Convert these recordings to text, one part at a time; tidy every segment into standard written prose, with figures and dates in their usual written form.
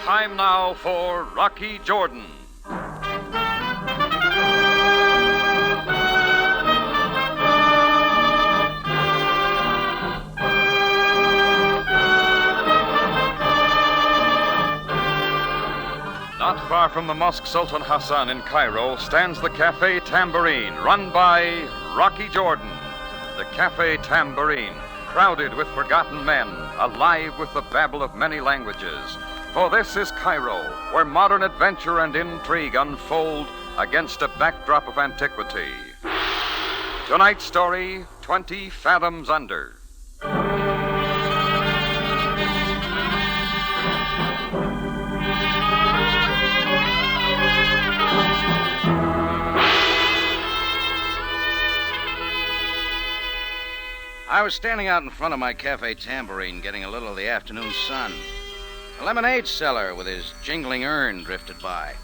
Time now for Rocky Jordan. Not far from the Mosque Sultan Hassan in Cairo stands the Cafe Tambourine, run by Rocky Jordan. The Cafe Tambourine, crowded with forgotten men, alive with the babble of many languages. For this is Cairo, where modern adventure and intrigue unfold against a backdrop of antiquity. Tonight's story, 20 Fathoms Under. I was standing out in front of my Cafe Tambourine getting a little of the afternoon sun. A lemonade seller with his jingling urn drifted by.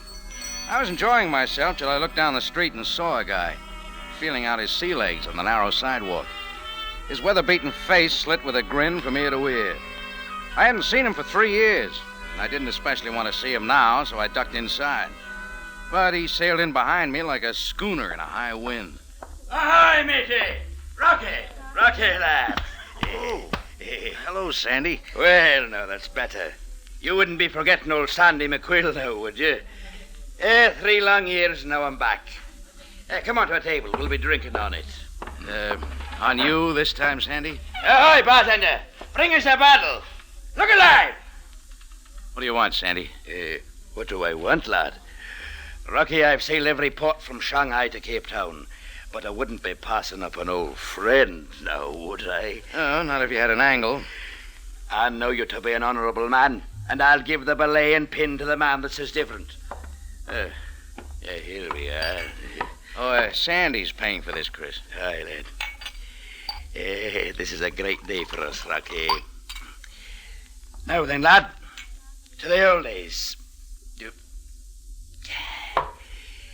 I was enjoying myself till I looked down the street and saw a guy feeling out his sea legs on the narrow sidewalk. His weather-beaten face slit with a grin from ear to ear. I hadn't seen him for 3 years, and I didn't especially want to see him now, so I ducked inside. But he sailed in behind me like a schooner in a high wind. Ahoy, matey! Rocky! Rocky, lad. Oh. Hello, Sandy. Well, now, that's better. You wouldn't be forgetting old Sandy McQuill now, would you? 3 long years, now I'm back. Come on to a table. We'll be drinking on it. On you this time, Sandy? Ahoy, bartender. Bring us a bottle. Look alive. What do you want, Sandy? What do I want, lad? Rocky, I've sailed every port from Shanghai to Cape Town. But I wouldn't be passing up an old friend now, would I? Oh, not if you had an angle. I know you to be an honourable man, and I'll give the belay and pin to the man that says different. Here we are. Sandy's paying for this, Chris. Aye, lad. This is a great day for us, Rocky. Now then, lad, to the old days.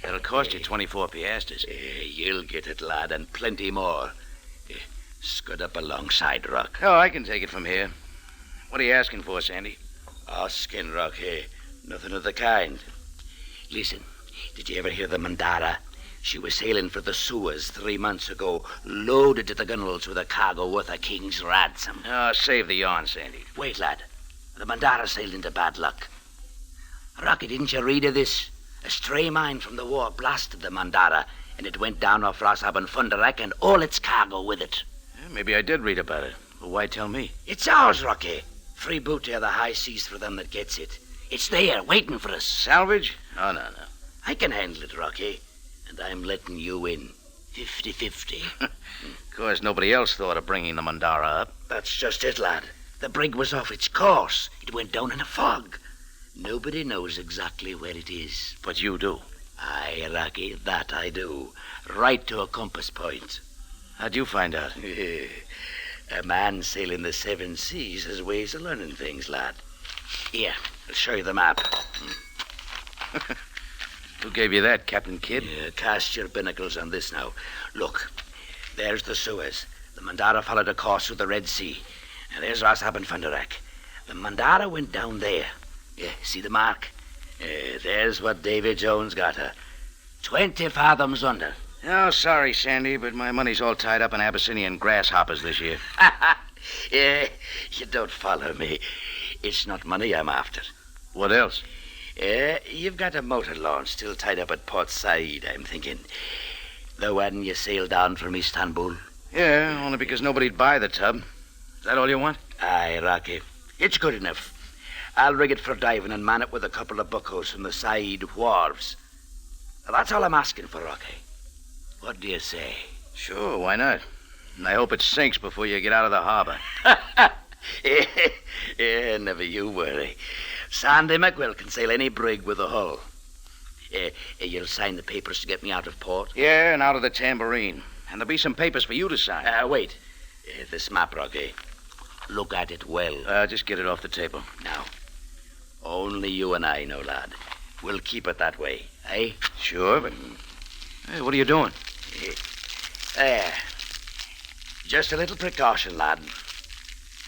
It'll cost you 24 piastres. You'll get it, lad, and plenty more. Scud up alongside, Rock. Oh, I can take it from here. What are you asking for, Sandy? Asking, Rocky. Nothing of the kind. Listen, did you ever hear the Mandara? She was sailing for the Suez 3 months ago, loaded to the gunwales with a cargo worth a king's ransom. Oh, save the yarn, Sandy. Wait, lad. The Mandara sailed into bad luck. Rocky, didn't you read of this? A stray mine from the war blasted the Mandara, and it went down off Rossab and Funderek and all its cargo with it. Yeah, maybe I did read about it. But why tell me? It's ours, Rocky. Free booty of the high seas for them that gets it. It's there, waiting for us. Salvage? Oh, no. I can handle it, Rocky. And I'm letting you in. 50-50. Of course, nobody else thought of bringing the Mandara up. That's just it, lad. The brig was off its course. It went down in a fog. Nobody knows exactly where it is. But you do. Aye, Rocky, that I do. Right to a compass point. How'd you find out? A man sailing the 7 seas has ways of learning things, lad. Here, I'll show you the map. Who gave you that, Captain Kidd? Cast your binnacles on this now. Look, there's the Suez. The Mandara followed a course through the Red Sea. And there's Rossab and Funderek. The Mandara went down there. See the mark? There's what Davy Jones got her. 20 fathoms under. Oh, sorry, Sandy, but my money's all tied up in Abyssinian grasshoppers this year. You don't follow me. It's not money I'm after. What else? You've got a motor launch still tied up at Port Said, I'm thinking. The one you sailed down from Istanbul. Yeah, only because nobody'd buy the tub. Is that all you want? Aye, Rocky. It's good enough. I'll rig it for diving and man it with a couple of buckos from the side wharves. That's all I'm asking for, Rocky. What do you say? Sure, why not? And I hope it sinks before you get out of the harbor. Never you worry. Sandy McQuill can sail any brig with a hull. You'll sign the papers to get me out of port? Yeah, and out of the Tambourine. And there'll be some papers for you to sign. Wait. This map, Rocky. Look at it well. Just get it off the table. Now, only you and I know, lad. We'll keep it that way, eh? Sure, but... Hey, what are you doing? There. Just a little precaution, lad.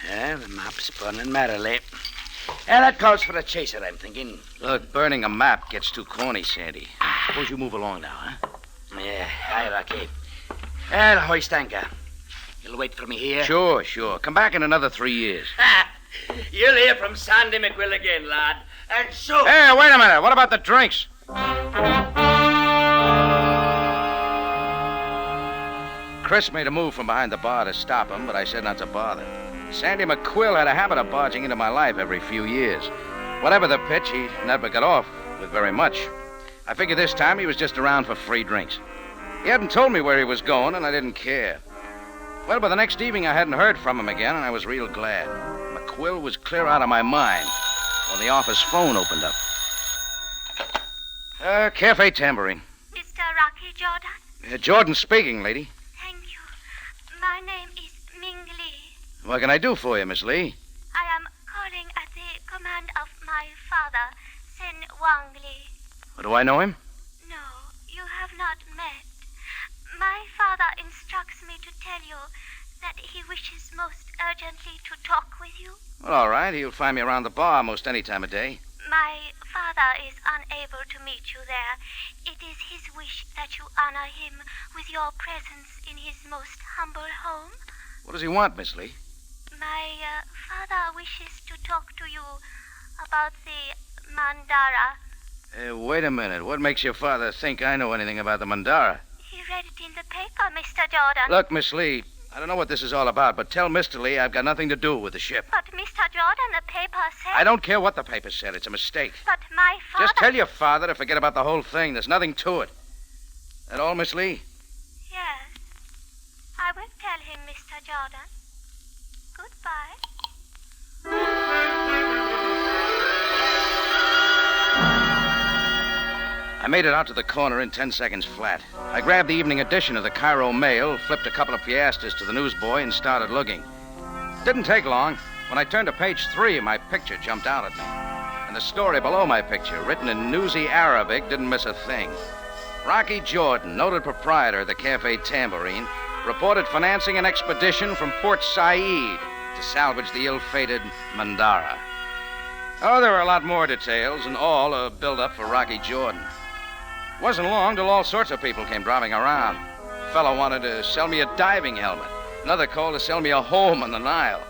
The map's burning merrily. That calls for a chaser, I'm thinking. Look, burning a map gets too corny, Sandy. Suppose you move along now, huh? Yeah, aye, Rocky. I'll hoist anchor. You'll wait for me here? Sure. Come back in another 3 years. You'll hear from Sandy McQuill again, lad. And so... Hey, wait a minute. What about the drinks? Chris made a move from behind the bar to stop him, but I said not to bother. Sandy McQuill had a habit of barging into my life every few years. Whatever the pitch, he never got off with very much. I figured this time he was just around for free drinks. He hadn't told me where he was going, and I didn't care. Well, by the next evening, I hadn't heard from him again, and I was real glad. McQuill was clear out of my mind when the office phone opened up. Cafe Tambourine. Mr. Rocky Jordan? Jordan speaking, lady. Thank you. My name is Ming Lee. What can I do for you, Miss Lee? I am calling at the command of my father, Sen Wang Lee. Do I know him? No, you have not met. My father instructs me to tell you that he wishes most urgently to talk with you. Well, all right. He'll find me around the bar most any time of day. My father is unable to meet you there. It is his wish that you honor him with your presence in his most humble home. What does he want, Miss Lee? My father wishes to talk to you about the Mandara. Wait a minute. What makes your father think I know anything about the Mandara? He read it in the paper, Mr. Jordan. Look, Miss Lee, I don't know what this is all about, but tell Mr. Lee I've got nothing to do with the ship. But, Mr. Jordan, the paper said... I don't care what the paper said. It's a mistake. But my father... Just tell your father to forget about the whole thing. There's nothing to it. That all, Miss Lee? Yes. I will tell him, Mr. Jordan. Goodbye. I made it out to the corner in 10 seconds flat. I grabbed the evening edition of the Cairo Mail, flipped a couple of piastres to the newsboy, and started looking. Didn't take long. When I turned to page 3, my picture jumped out at me. And the story below my picture, written in newsy Arabic, didn't miss a thing. Rocky Jordan, noted proprietor of the Cafe Tambourine, reported financing an expedition from Port Said to salvage the ill-fated Mandara. Oh, there were a lot more details, and all a build-up for Rocky Jordan. It wasn't long till all sorts of people came driving around. A fellow wanted to sell me a diving helmet. Another called to sell me a home on the Nile.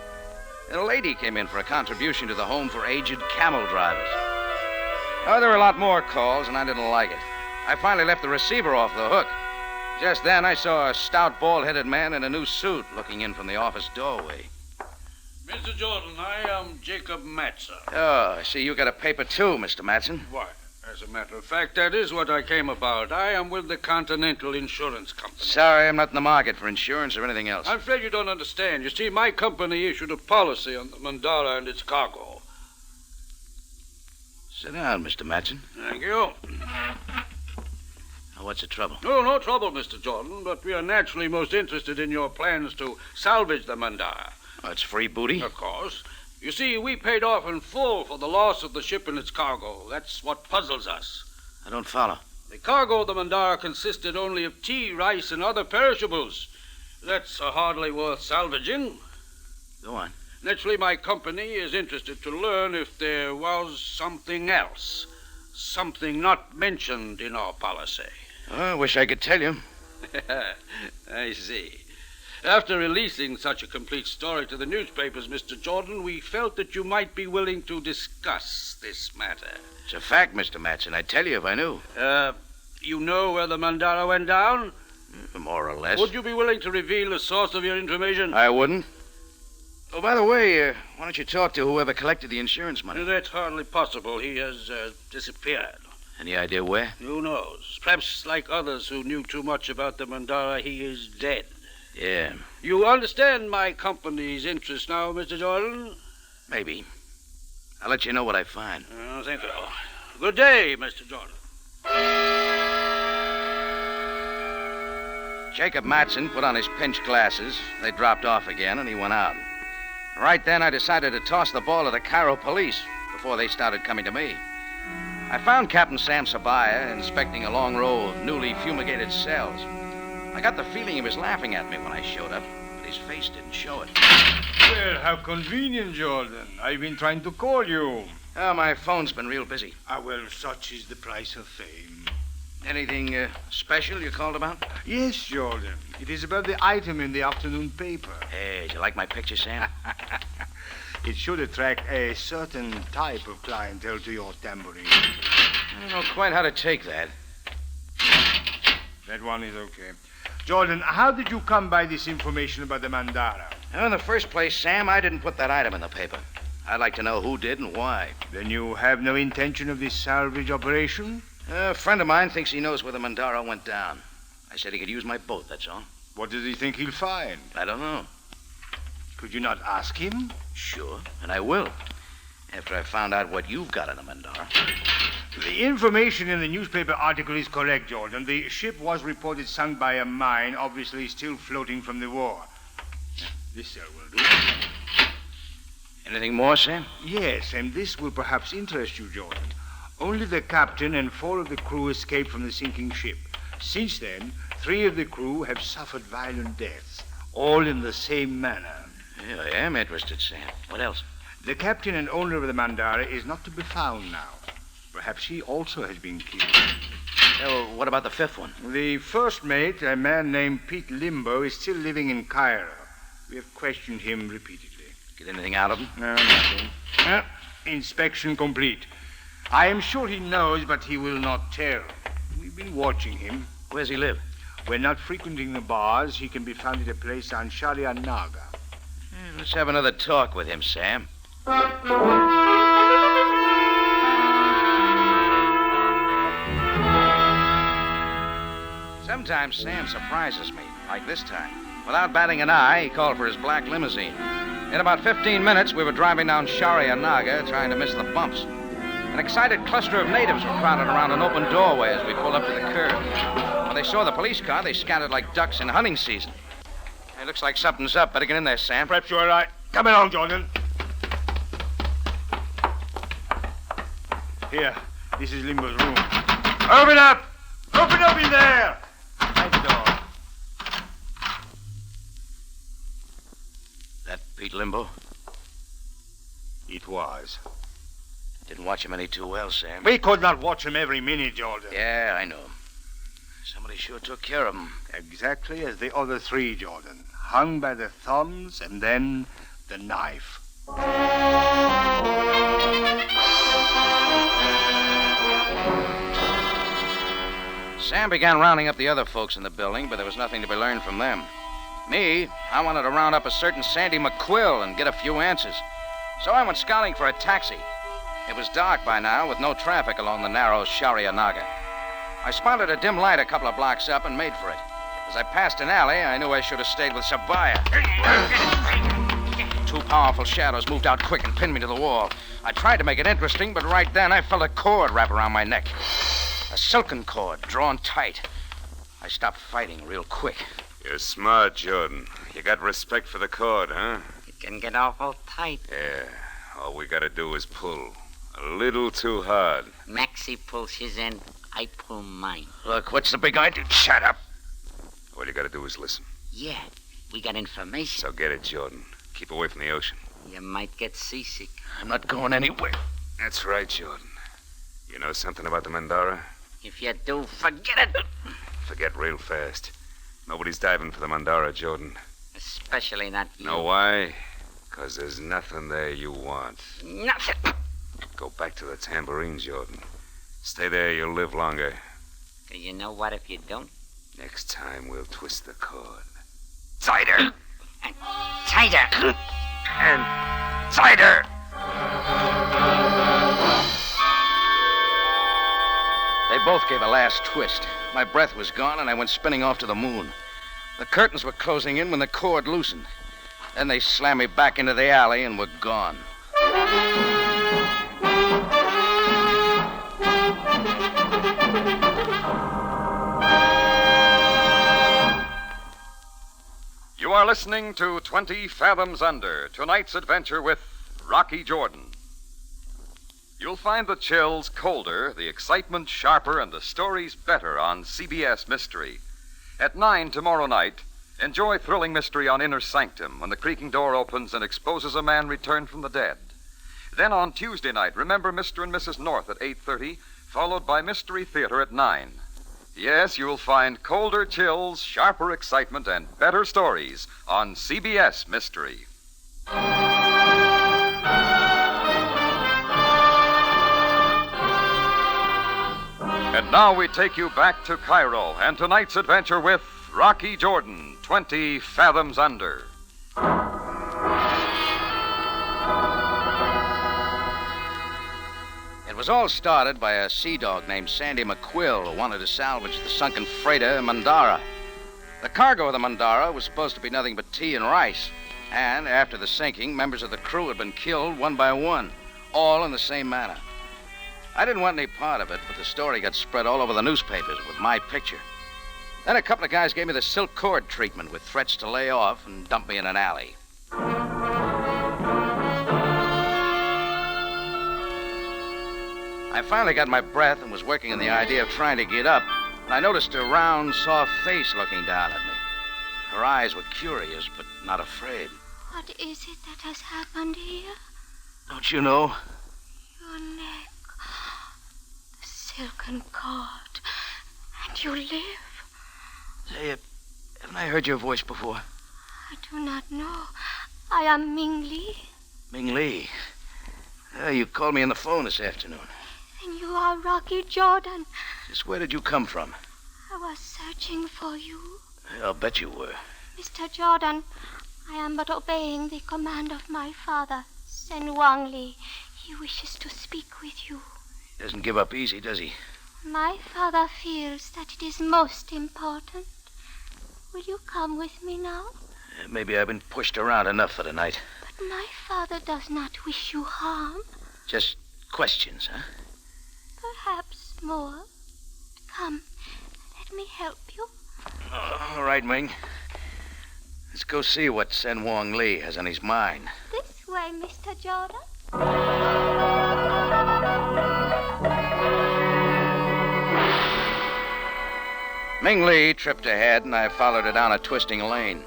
And a lady came in for a contribution to the home for aged camel drivers. Oh, there were a lot more calls, and I didn't like it. I finally left the receiver off the hook. Just then, I saw a stout, bald-headed man in a new suit looking in from the office doorway. Mr. Jordan, I am Jacob Matson. Oh, I see you got a paper, too, Mr. Matson. Why, as a matter of fact, that is what I came about. I am with the Continental Insurance Company. Sorry, I'm not in the market for insurance or anything else. I'm afraid you don't understand. You see, my company issued a policy on the Mandara and its cargo. Sit down, Mr. Matson. Thank you. Now, what's the trouble? Oh, no trouble, Mr. Jordan, but we are naturally most interested in your plans to salvage the Mandara. Oh, it's free booty? Of course. You see, we paid off in full for the loss of the ship and its cargo. That's what puzzles us. I don't follow. The cargo of the Mandara consisted only of tea, rice, and other perishables. That's hardly worth salvaging. Go on. Naturally, my company is interested to learn if there was something else. Something not mentioned in our policy. Oh, I wish I could tell you. I see. After releasing such a complete story to the newspapers, Mr. Jordan, we felt that you might be willing to discuss this matter. It's a fact, Mr. Matson. I'd tell you if I knew. You know where the Mandara went down? More or less. Would you be willing to reveal the source of your information? I wouldn't. Oh, by the way, why don't you talk to whoever collected the insurance money? That's hardly possible. He has disappeared. Any idea where? Who knows? Perhaps like others who knew too much about the Mandara, he is dead. Yeah. You understand my company's interest now, Mr. Jordan? Maybe. I'll let you know what I find. Thank you. Good day, Mr. Jordan. Jacob Matson put on his pinch glasses. They dropped off again, and he went out. Right then, I decided to toss the ball to the Cairo police before they started coming to me. I found Captain Sam Sabaya inspecting a long row of newly fumigated cells. I got the feeling he was laughing at me when I showed up, but His face didn't show it. Well, how convenient, Jordan. I've been trying to call you. Oh, my phone's been real busy. Well, such is the price of fame. Anything special you called about? Yes, Jordan. It is about the item in the afternoon paper. Hey, did you like my picture, Sam? It should attract a certain type of clientele to your tambourine. I don't know quite how to take that. That one is okay. Jordan, how did you come by this information about the Mandara? Well, in the first place, Sam, I didn't put that item in the paper. I'd like to know who did and why. Then you have no intention of this salvage operation? A friend of mine thinks he knows where the Mandara went down. I said he could use my boat, that's all. What does he think he'll find? I don't know. Could you not ask him? Sure, and I will. After I found out what you've got in the Mandara. The information in the newspaper article is correct, Jordan. The ship was reported sunk by a mine, obviously still floating from the war. This cell will do. Anything more, Sam? Yes, and this will perhaps interest you, Jordan. Only the captain and 4 of the crew escaped from the sinking ship. Since then, 3 of the crew have suffered violent deaths, all in the same manner. Yeah, I am interested, Sam. What else? The captain and owner of the Mandara is not to be found now. Perhaps he also has been killed. Well, what about the 5th one? The first mate, a man named Pete Limbo, is still living in Cairo. We have questioned him repeatedly. Get anything out of him? No, nothing. Inspection complete. I am sure he knows, but he will not tell. We've been watching him. Where's he live? When not frequenting the bars, he can be found at a place on Sharia Naga. Let's have another talk with him, Sam. Sometimes Sam surprises me, like this time. Without batting an eye, he called for his black limousine. In about 15 minutes, we were driving down Sharia Naga, trying to miss the bumps. An excited cluster of natives were crowded around an open doorway as we pulled up to the curb. When they saw the police car, they scattered like ducks in hunting season. It looks like something's up. Better get in there, Sam. Perhaps you're right. Come along, Jordan. Here, this is Limbo's room. Open up! Open up in there! Hide the door. That Pete Limbo? It was. Didn't watch him any too well, Sam. We could not watch him every minute, Jordan. Yeah, I know. Somebody sure took care of him. Exactly as the other 3, Jordan. Hung by the thumbs and then the knife. Sam began rounding up the other folks in the building, but there was nothing to be learned from them. Me, I wanted to round up a certain Sandy McQuill and get a few answers. So I went scouting for a taxi. It was dark by now, with no traffic along the narrow Sharia Naga. I spotted a dim light a couple of blocks up and made for it. As I passed an alley, I knew I should have stayed with Sabaya. 2 powerful shadows moved out quick and pinned me to the wall. I tried to make it interesting, but right then I felt a cord wrap around my neck. A silken cord, drawn tight. I stopped fighting real quick. You're smart, Jordan. You got respect for the cord, huh? It can get awful tight. Yeah. All we gotta do is pull. A little too hard. Maxie pulls his end, I pull mine. Look, what's the big idea? Shut up. All you gotta do is listen. Yeah, we got information. So get it, Jordan. Keep away from the ocean. You might get seasick. I'm not going anywhere. That's right, Jordan. You know something about the Mandara? If you do, forget it. Forget real fast. Nobody's diving for the Mandara, Jordan. Especially not you. Know why? 'Cause there's nothing there you want. Nothing. Go back to the tambourine, Jordan. Stay there, you'll live longer. You know what if you don't? Next time, we'll twist the cord. Tighter! And tighter. And tighter! They both gave a last twist. My breath was gone, and I went spinning off to the moon. The curtains were closing in when the cord loosened. Then they slammed me back into the alley and were gone. You are listening to 20 Fathoms Under, tonight's adventure with Rocky Jordan. You'll find the chills colder, the excitement sharper, and the stories better on CBS Mystery. At 9 tomorrow night, Enjoy thrilling mystery on Inner Sanctum when the creaking door opens and exposes a man returned from the dead. Then on Tuesday night, remember Mr. and Mrs. North at 8:30, followed by Mystery Theater at 9. Yes, you'll find colder chills, sharper excitement, and better stories on CBS Mystery. And now we take you back to Cairo and tonight's adventure with Rocky Jordan, 20 Fathoms Under. It was all started by a sea dog named Sandy McQuill who wanted to salvage the sunken freighter Mandara. The cargo of the Mandara was supposed to be nothing but tea and rice. And after the sinking, members of the crew had been killed one by one, all in the same manner. I didn't want any part of it, but the story got spread all over the newspapers with my picture. Then a couple of guys gave me the silk cord treatment with threats to lay off and dump me in an alley. I finally got my breath and was working on the idea of trying to get up, and I noticed a round, soft face looking down at me. Her eyes were curious, but not afraid. What is it that has happened here? Don't you know? Your neck. The silken cord. And you live. Say, haven't I heard your voice before? I do not know. I am Ming Li. Ming Li. You called me on the phone this afternoon. And you are Rocky Jordan. Just where did you come from? I was searching for you. I'll bet you were. Mr. Jordan, I am but obeying the command of my father, Sen Wang Li. He wishes to speak with you. He doesn't give up easy, does he? My father feels that it is most important. Will you come with me now? Maybe I've been pushed around enough for the night. But my father does not wish you harm. Just questions, huh? Perhaps more. Come, let me help you. All right, Ming. Let's go see what Sen Wang Li has on his mind. This way, Mr. Jordan. Ming Li tripped ahead, and I followed her down a twisting lane.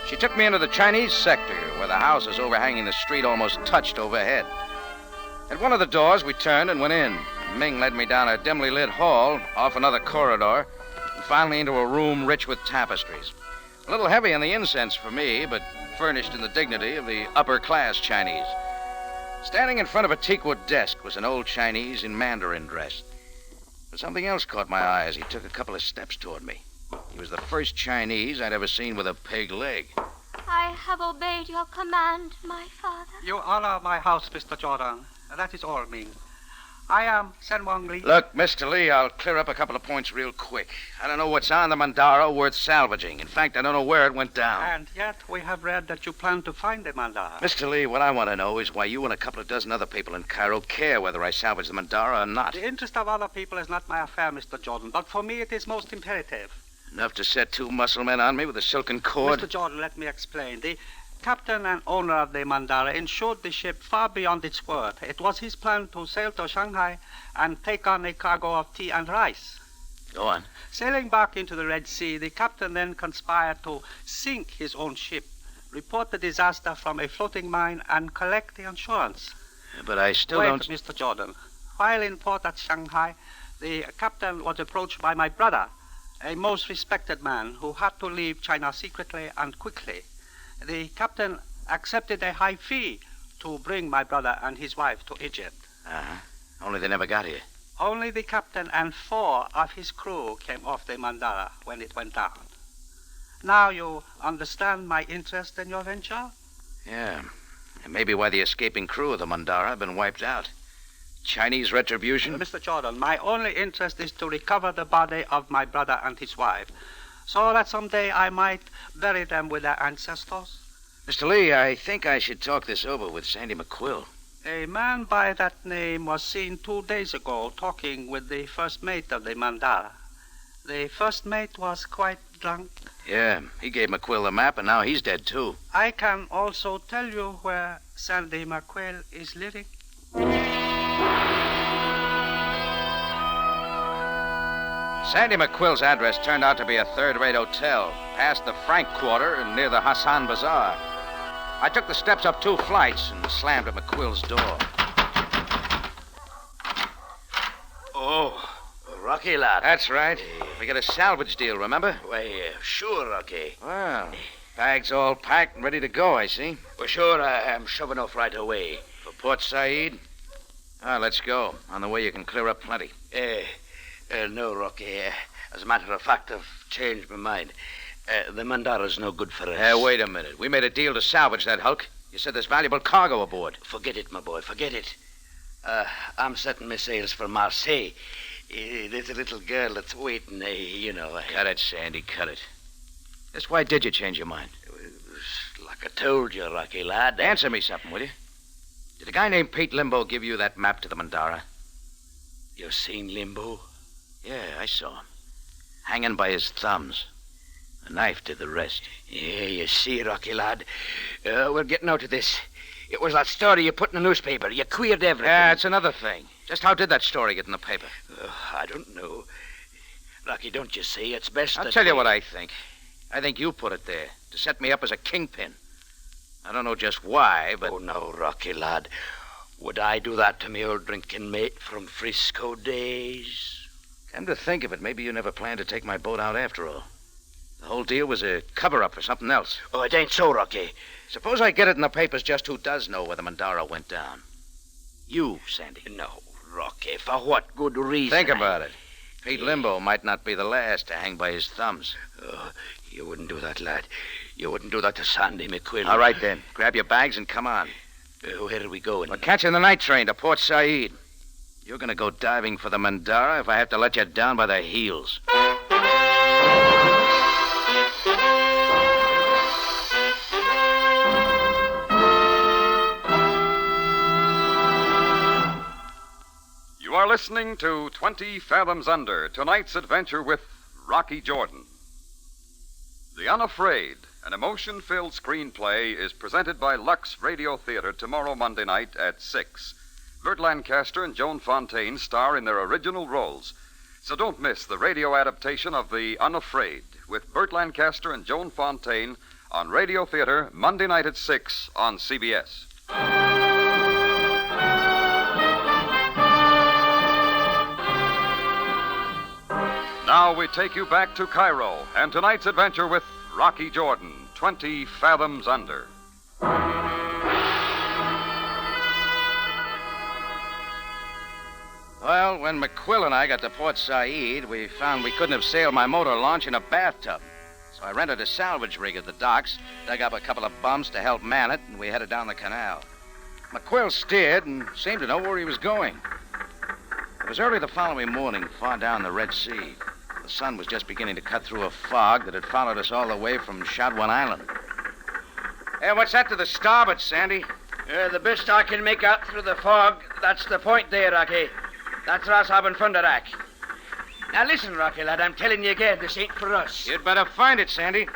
She took me into the Chinese sector, where the houses overhanging the street almost touched overhead. At one of the doors, we turned and went in. Ming led me down a dimly lit hall, off another corridor, and finally into a room rich with tapestries. A little heavy on the incense for me, but furnished in the dignity of the upper-class Chinese. Standing in front of a teakwood desk was an old Chinese in Mandarin dress. But something else caught my eye as he took a couple of steps toward me. He was the first Chinese I'd ever seen with a peg leg. I have obeyed your command, my father. You honor my house, Mr. Jordan. That is all, Ming. I am Sen Wang Li. Look, Mr. Li, I'll clear up a couple of points real quick. I don't know what's on the Mandara worth salvaging. In fact, I don't know where it went down. And yet we have read that you plan to find the Mandara. Mr. Li, what I want to know is why you and a couple of dozen other people in Cairo care whether I salvage the Mandara or not. The interest of other people is not my affair, Mr. Jordan, but for me it is most imperative. Enough to set two muscle men on me with a silken cord? Mr. Jordan, let me explain. The captain and owner of the Mandara insured the ship far beyond its worth. It was his plan to sail to Shanghai and take on a cargo of tea and rice. Go on. Sailing back into the Red Sea, the captain then conspired to sink his own ship, report the disaster from a floating mine, and collect the insurance. But I still Wait, don't... Mr. Jordan. While in port at Shanghai, the captain was approached by my brother, a most respected man who had to leave China secretly and quickly. The captain accepted a high fee to bring my brother and his wife to Egypt. Uh-huh. Only they never got here. Only the captain and 4 of his crew came off the Mandara when it went down. Now you understand my interest in your venture? Yeah. And maybe why the escaping crew of the Mandara have been wiped out. Chinese retribution? Mr. Jordan, my only interest is to recover the body of my brother and his wife, so that someday I might bury them with their ancestors. Mr. Li, I think I should talk this over with Sandy McQuill. A man by that name was seen 2 days ago talking with the first mate of the Mandara. The first mate was quite drunk. Yeah, he gave McQuill the map, and now he's dead, too. I can also tell you where Sandy McQuill is living. Sandy McQuill's address turned out to be a third-rate hotel, past the Frank Quarter and near the Hassan Bazaar. I took the steps up 2 flights and slammed at McQuill's door. Oh, Rocky, lad. That's right. We got a salvage deal, remember? Why, sure, Rocky. Well, bags all packed and ready to go, I see. Well, sure, I'm shoving off right away. For Port Said? Let's go. On the way, you can clear up plenty. No, Rocky. As a matter of fact, I've changed my mind. The Mandara's no good for us. Wait a minute. We made a deal to salvage that hulk. You said there's valuable cargo aboard. Forget it, my boy, forget it. I'm setting my sails for Marseille. There's a little girl that's waiting, you know. Cut it, Sandy, cut it. Just why did you change your mind? Like I told you, Rocky, lad. Answer me something, will you? Did a guy named Pete Limbo give you that map to the Mandara? You seen Limbo? Yeah, I saw him. Hanging by his thumbs. A knife did the rest. Yeah, you see, Rocky, lad. We're getting out of this. It was that story you put in the newspaper. You queered everything. Yeah, it's another thing. Just how did that story get in the paper? I don't know. Rocky, don't you see? It's best I'll tell you what I think. I think you put it there to set me up as a kingpin. I don't know just why, but... Oh, no, Rocky, lad. Would I do that to me old drinking mate from Frisco days? Come to think of it, maybe you never planned to take my boat out after all. The whole deal was a cover-up for something else. Oh, it ain't so, Rocky. Suppose I get it in the papers just who does know where the Mandara went down. You, Sandy. No, Rocky, for what good reason? Think about it. Pete Limbo might not be the last to hang by his thumbs. Oh, you wouldn't do that, lad. You wouldn't do that to Sandy McQuill. All right, then. Grab your bags and come on. Where are we going? We're catching the night train to Port Said. You're going to go diving for the Mandara if I have to let you down by the heels. You are listening to 20 Fathoms Under, tonight's adventure with Rocky Jordan. The Unafraid, an emotion-filled screenplay, is presented by Lux Radio Theater tomorrow Monday night at 6. Burt Lancaster and Joan Fontaine star in their original roles. So don't miss the radio adaptation of The Unafraid with Burt Lancaster and Joan Fontaine on Radio Theater Monday night at 6 on CBS. Now we take you back to Cairo and tonight's adventure with Rocky Jordan, 20 Fathoms Under. Well, when McQuill and I got to Port Said, we found we couldn't have sailed my motor launch in a bathtub. So I rented a salvage rig at the docks, dug up a couple of bumps to help man it, and we headed down the canal. McQuill steered and seemed to know where he was going. It was early the following morning, far down the Red Sea. The sun was just beginning to cut through a fog that had followed us all the way from Shadwan Island. Hey, what's that to the starboard, Sandy? The best I can make out through the fog, that's the point there, Rocky. That's Ras Haben Funderak. Now listen, Rocky, lad, I'm telling you again, this ain't for us. You'd better find it, Sandy.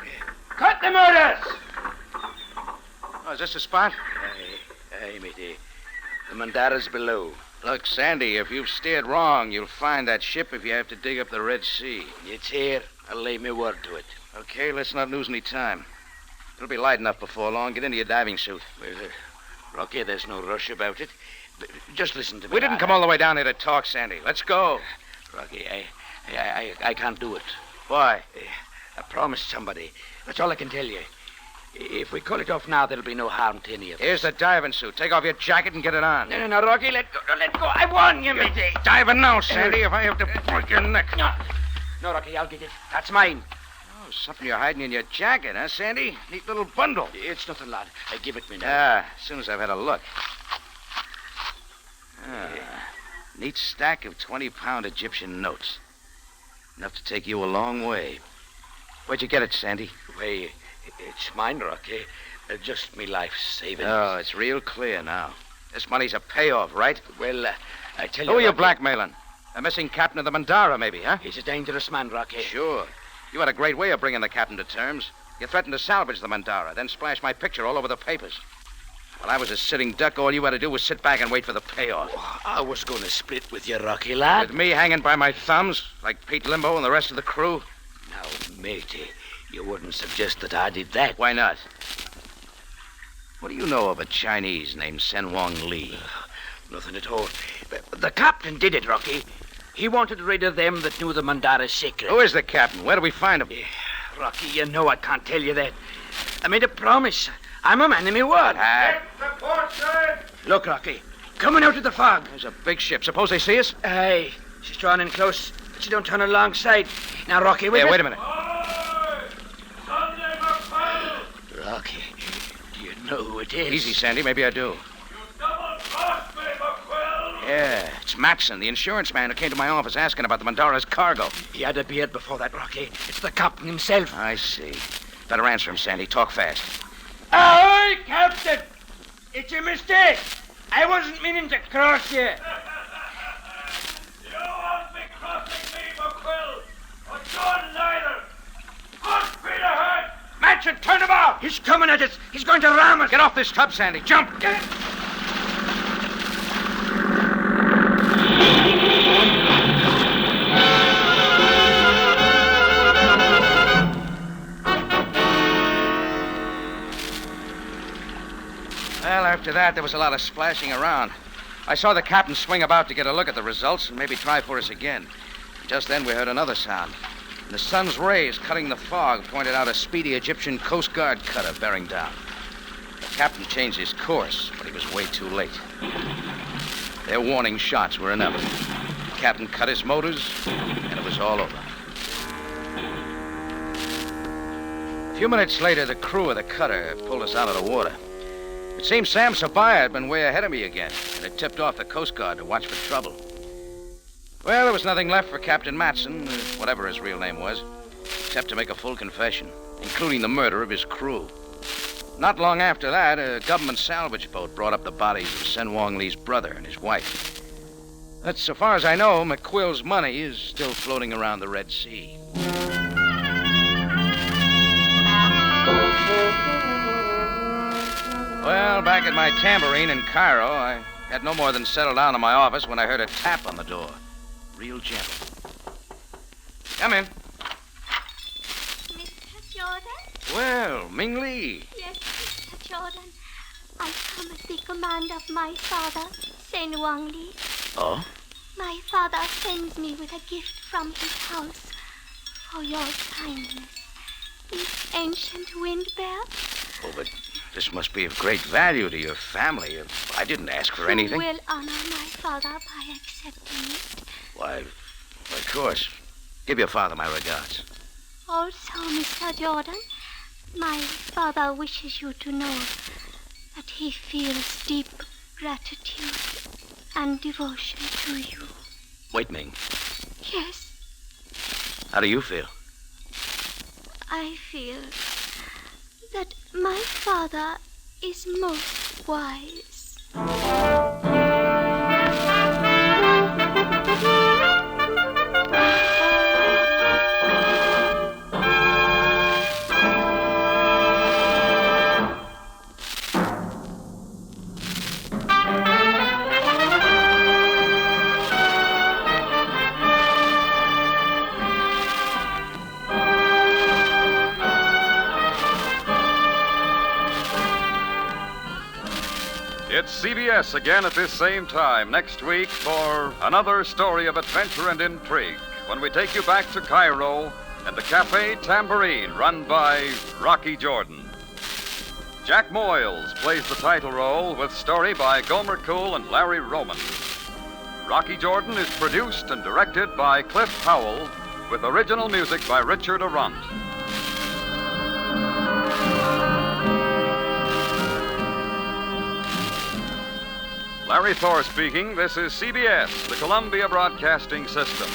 Cut the motors! Oh, is this the spot? Aye, matey. The Mandara's below. Look, Sandy, if you've steered wrong, you'll find that ship if you have to dig up the Red Sea. It's here. I'll lay me word to it. Okay, let's not lose any time. It'll be light enough before long. Get into your diving suit. Well, Rocky, there's no rush about it. But just listen to me. We didn't come all the way down here to talk, Sandy. Let's go. Rocky, I can't do it. Why? I promised somebody. That's all I can tell you. If we call it off now, there'll be no harm to any of us. Here's the diving suit. Take off your jacket and get it on. No, Rocky, let go. Let go. I warn you, matey. Diving now, Sandy, if I have to break your neck. No, Rocky, I'll get it. That's mine. Oh, something you're hiding in your jacket, huh, Sandy? Neat little bundle. It's nothing, lad. Give it me now. As soon as I've had a look. Neat stack of 20-pound Egyptian notes. Enough to take you a long way. Where'd you get it, Sandy? Why, it's mine, Rocky. Just me life savings. Oh, it's real clear now. This money's a payoff, right? Well, I tell you... Who are you Rocky, blackmailing? A missing captain of the Mandara, maybe, huh? He's a dangerous man, Rocky. Sure. You had a great way of bringing the captain to terms. You threatened to salvage the Mandara, then splash my picture all over the papers. While I was a sitting duck, all you had to do was sit back and wait for the payoff. I was going to split with you, Rocky, lad. With me hanging by my thumbs, like Pete Limbo and the rest of the crew? Now, matey, you wouldn't suggest that I did that. Why not? What do you know of a Chinese named Sen Wong Lee? Nothing at all. The captain did it, Rocky. He wanted rid of them that knew the Mandara's secret. Who is the captain? Where do we find him? Rocky, you know I can't tell you that. I made a promise. I'm a man of my word. Look, Rocky, coming out of the fog. There's a big ship. Suppose they see us? Aye, she's drawn in close, but she don't turn alongside. Now, Rocky, with wait a minute. Rocky, do you know who it is? Easy, Sandy. Maybe I do. Yeah, it's Matson, the insurance man who came to my office asking about the Mandara's cargo. He had a beard before that, Rocky. It's the captain himself. I see. Better answer him, Sandy. Talk fast. Ahoy, Captain! It's a mistake. I wasn't meaning to cross you. You won't be crossing me, McQuill. Or Jordan either. Good speed ahead. Matson, turn him off! He's coming at us. He's going to ram us. Get off this tub, Sandy. Jump! Get... Well, after that, there was a lot of splashing around. I saw the captain swing about to get a look at the results and maybe try for us again. Just then, we heard another sound. And the sun's rays cutting the fog pointed out a speedy Egyptian Coast Guard cutter bearing down. The captain changed his course, but he was way too late. Their warning shots were inevitable. The captain cut his motors, and it was all over. A few minutes later, the crew of the cutter pulled us out of the water. It seems Sam Sabaya had been way ahead of me again, and had tipped off the Coast Guard to watch for trouble. Well, there was nothing left for Captain Matson, whatever his real name was, except to make a full confession, including the murder of his crew. Not long after that, a government salvage boat brought up the bodies of Sen Wong Lee's brother and his wife. But so far as I know, McQuill's money is still floating around the Red Sea. Well, back at my tambourine in Cairo, I had no more than settled down in my office when I heard a tap on the door. Real gentle. Come in. Mr. Jordan? Well, Ming Lee. Yes, Mr. Jordan. I come at the command of my father, Sen Wong Lee. Oh? My father sends me with a gift from his house for your kindness. This ancient wind bell. Oh, but this must be of great value to your family. I didn't ask for anything. You will honor my father by accepting it. Why, of course. Give your father my regards. Also, Mr. Jordan, my father wishes you to know that he feels deep gratitude and devotion to you. Wait, Ming. Yes, How do you feel? I feel that my father is most wise. It's CBS again at this same time next week for another story of adventure and intrigue when we take you back to Cairo and the Cafe Tambourine run by Rocky Jordan. Jack Moyles plays the title role with story by Gomer Cool and Larry Roman. Rocky Jordan is produced and directed by Cliff Howell with original music by Richard Arant. Larry Thor speaking. This is CBS, the Columbia Broadcasting System.